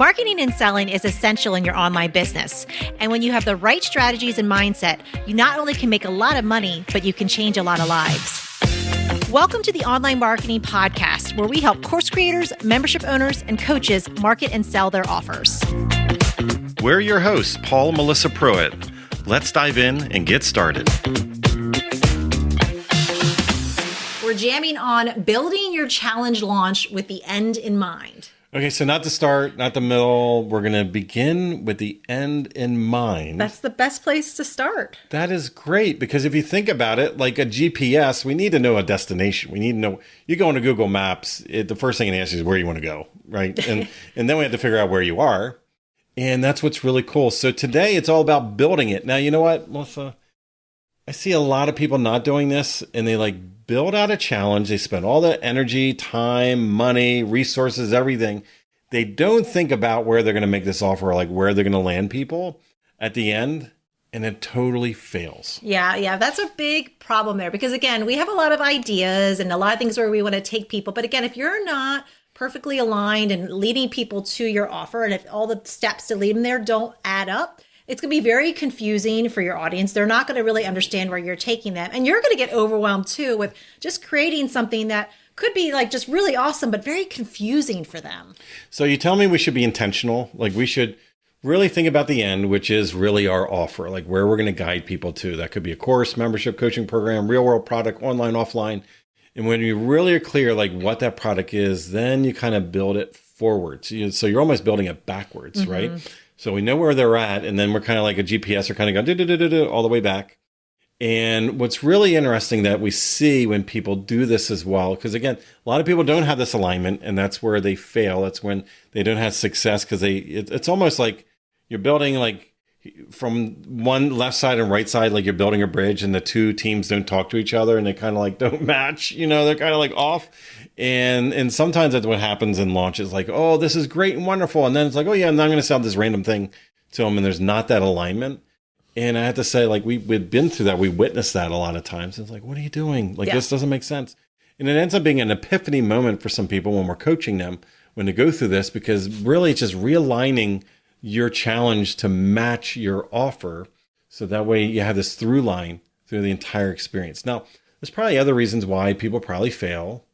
Marketing and selling is essential in your online business. And when you have the right strategies and mindset, you not only can make a lot of money, but you can change a lot of lives. Welcome to the Online Marketing Podcast, where we help course creators, membership owners, and coaches market and sell their offers. We're your hosts, Paul and Melissa Pruitt. Let's dive in and get started. We're jamming on building your challenge launch with the end in mind. Okay, so not the start, not the middle. We're going to begin with the end in mind. That's the best place to start. That is great, because if you think about it, like a GPS, we need to know a destination. We need to know, you go into Google Maps, the first thing it asks you is where you want to go, right? And then we have to figure out where you are. And that's what's really cool. So today it's all about building it. Now, you know what, Melissa? I see a lot of people not doing this, and they build out a challenge. They spend all the energy, time, money, resources, everything. They don't think about where they're going to make this offer, or where they're going to land people at the end, and it totally fails. Yeah, that's a big problem there, because again, we have a lot of ideas and a lot of things where we want to take people. But again, if you're not perfectly aligned and leading people to your offer, and if all the steps to lead them there don't add up, it's going to be very confusing for your audience. They're not going to really understand where you're taking them. And you're going to get overwhelmed too with just creating something that could be just really awesome, but very confusing for them. So you tell me we should be intentional. We should really think about the end, which is really our offer, where we're going to guide people to. That could be a course, membership, coaching program, real world product, online, offline. And when you really are clear, what that product is, then you kind of build it forward. So you're almost building it backwards, right? So we know where they're at, and then we're kind of like a GPS, or kind of go all the way back. And what's really interesting that we see when people do this as well, because again, a lot of people don't have this alignment, and that's where they fail. That's when they don't have success, because it's almost like you're building from one left side and right side, you're building a bridge, and the two teams don't talk to each other, and they kind of don't match. They're kind of off. And sometimes that's what happens in launches. Oh, this is great and wonderful. And then it's oh yeah, I'm not going to sell this random thing to them. And there's not that alignment. And I have to say, we've been through that. We witnessed that a lot of times. It's what are you doing? This doesn't make sense. And it ends up being an epiphany moment for some people when we're coaching them, when they go through this, because really it's just realigning your challenge to match your offer. So that way you have this through line through the entire experience. Now, there's probably other reasons why people probably fail.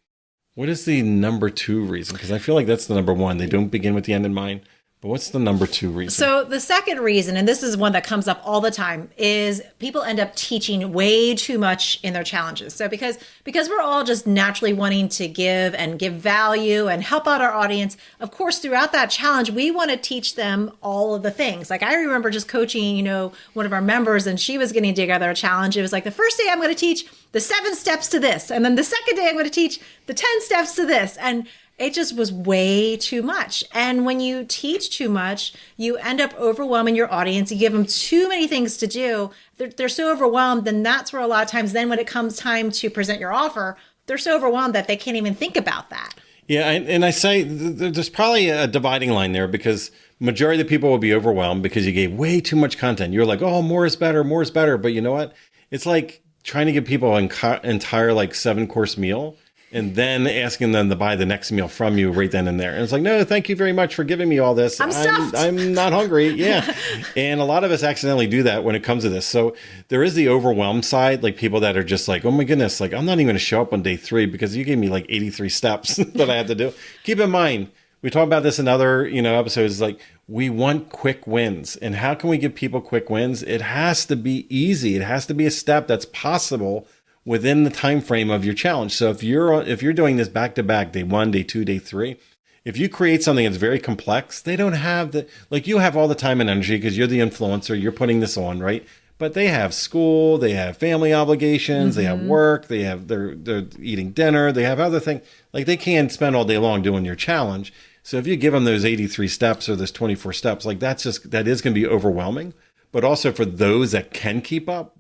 What is the number two reason? Because I feel like that's the number one. They don't begin with the end in mind. But what's the number two reason? So the second reason, and this is one that comes up all the time, is people end up teaching way too much in their challenges. So because we're all just naturally wanting to give value and help out our audience, of course, throughout that challenge, we want to teach them all of the things. I remember just coaching, one of our members, and she was getting together a challenge. It was the first day I'm going to teach the 7 steps to this. And then the second day I'm going to teach the 10 steps to this. And it just was way too much. And when you teach too much, you end up overwhelming your audience. You give them too many things to do. They're so overwhelmed. Then that's where a lot of times, then when it comes time to present your offer, they're so overwhelmed that they can't even think about that. Yeah. And I say there's probably a dividing line there, because majority of the people will be overwhelmed because you gave way too much content. You're oh, more is better, more is better. But you know what? It's trying to give people an entire 7-course meal, and then asking them to buy the next meal from you right then and there. And it's no, thank you very much for giving me all this. I'm stuffed. I'm not hungry. Yeah. And a lot of us accidentally do that when it comes to this. So there is the overwhelmed side, people that are just oh my goodness, I'm not even going to show up on day 3 because you gave me 83 steps that I have to do. Keep in mind, we talk about this in other, episodes, we want quick wins. And how can we give people quick wins? It has to be easy. It has to be a step that's possible within the time frame of your challenge. So if you're doing this back to back, day 1, day 2, day 3, if you create something that's very complex, they don't have you have all the time and energy because you're the influencer, you're putting this on, right? But they have school, they have family obligations, they have work, they're eating dinner, they have other things. They can't spend all day long doing your challenge. So if you give them those 83 steps or those 24 steps, that is going to be overwhelming. But also for those that can keep up,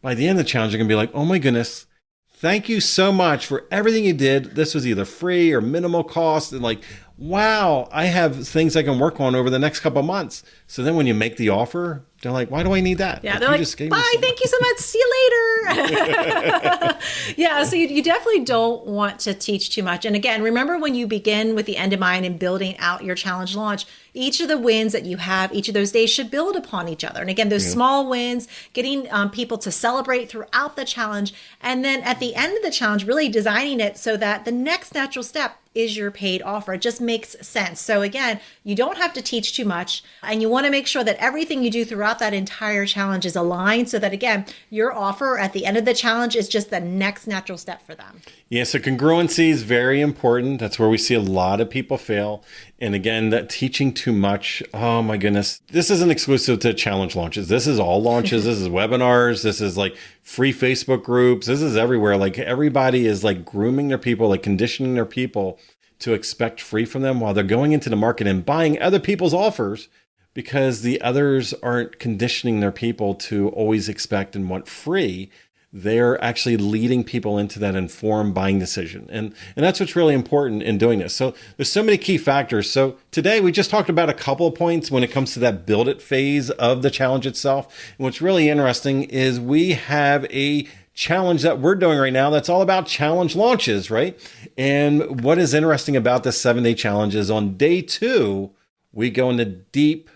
by the end of the challenge, you're going to be oh my goodness, thank you so much for everything you did. This was either free or minimal cost. And wow, I have things I can work on over the next couple of months. So then when you make the offer, they're like, why do I need that? Yeah, they're like, bye, thank you so much. See you later. Yeah, so you definitely don't want to teach too much. And again, remember when you begin with the end in mind and building out your challenge launch, each of the wins that you have, each of those days should build upon each other. And again, those small wins, getting people to celebrate throughout the challenge. And then at the end of the challenge, really designing it so that the next natural step is your paid offer. It just makes sense. So again, you don't have to teach too much, and you want to make sure that everything you do throughout that entire challenge is aligned so that, again, your offer at the end of the challenge is just the next natural step for them. Yeah, so congruency is very important. That's where we see a lot of people fail. And again, that teaching too much, oh my goodness, this isn't exclusive to challenge launches. This is all launches. This is webinars. This is like free Facebook groups. This is everywhere. Like everybody is like grooming their people, like conditioning their people to expect free from them while they're going into the market and buying other people's offers because the others aren't conditioning their people to always expect and want free. They're actually leading people into that informed buying decision. And that's what's really important in doing this. So there's so many key factors. So today we just talked about a couple of points when it comes to that build it phase of the challenge itself. And what's really interesting is we have a challenge that we're doing right now that's all about challenge launches, right? And what is interesting about this 7-day challenge is on day 2, we go into deep,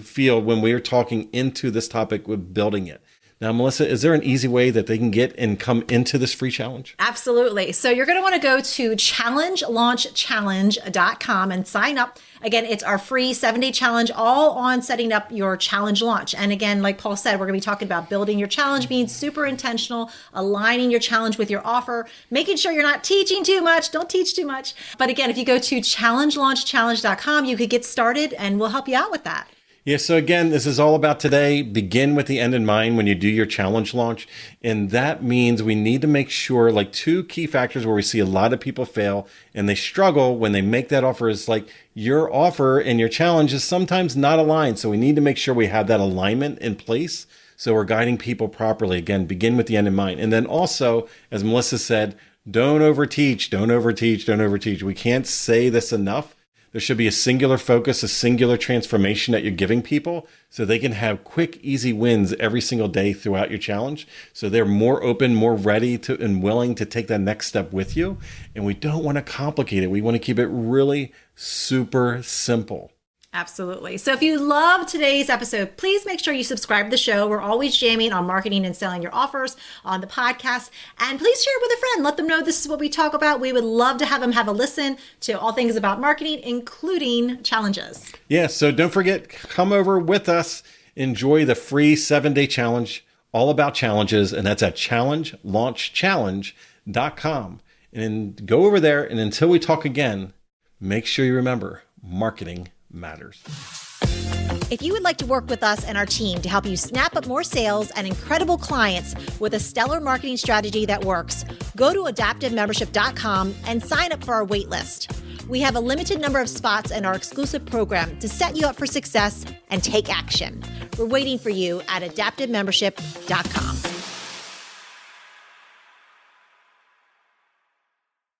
field when we are talking into this topic with building it. Now, Melissa, is there an easy way that they can get and come into this free challenge? Absolutely. So you're going to want to go to challengelaunchchallenge.com and sign up. Again, it's our free 7-day challenge all on setting up your challenge launch. And again, like Paul said, we're going to be talking about building your challenge, being super intentional, aligning your challenge with your offer, making sure you're not teaching too much. Don't teach too much. But again, if you go to challengelaunchchallenge.com, you could get started and we'll help you out with that. Yeah, so again, this is all about today. Begin with the end in mind when you do your challenge launch. And that means we need to make sure, like 2 key factors where we see a lot of people fail and they struggle when they make that offer is like your offer and your challenge is sometimes not aligned. So we need to make sure we have that alignment in place. So we're guiding people properly. Again, begin with the end in mind. And then also, as Melissa said, don't overteach, don't overteach, don't overteach. We can't say this enough. There should be a singular focus, a singular transformation that you're giving people so they can have quick, easy wins every single day throughout your challenge. So they're more open, more ready to and willing to take that next step with you. And we don't want to complicate it. We want to keep it really super simple. Absolutely. So if you love today's episode, please make sure you subscribe to the show. We're always jamming on marketing and selling your offers on the podcast. And please share it with a friend. Let them know this is what we talk about. We would love to have them have a listen to all things about marketing, including challenges. Yeah, so don't forget, come over with us. Enjoy the free 7-day challenge, all about challenges. And that's at challengelaunchchallenge.com. And go over there. And until we talk again, make sure you remember marketing matters. If you would like to work with us and our team to help you snap up more sales and incredible clients with a stellar marketing strategy that works, go to adaptivemembership.com and sign up for our wait list. We have a limited number of spots in our exclusive program to set you up for success and take action. We're waiting for you at adaptivemembership.com.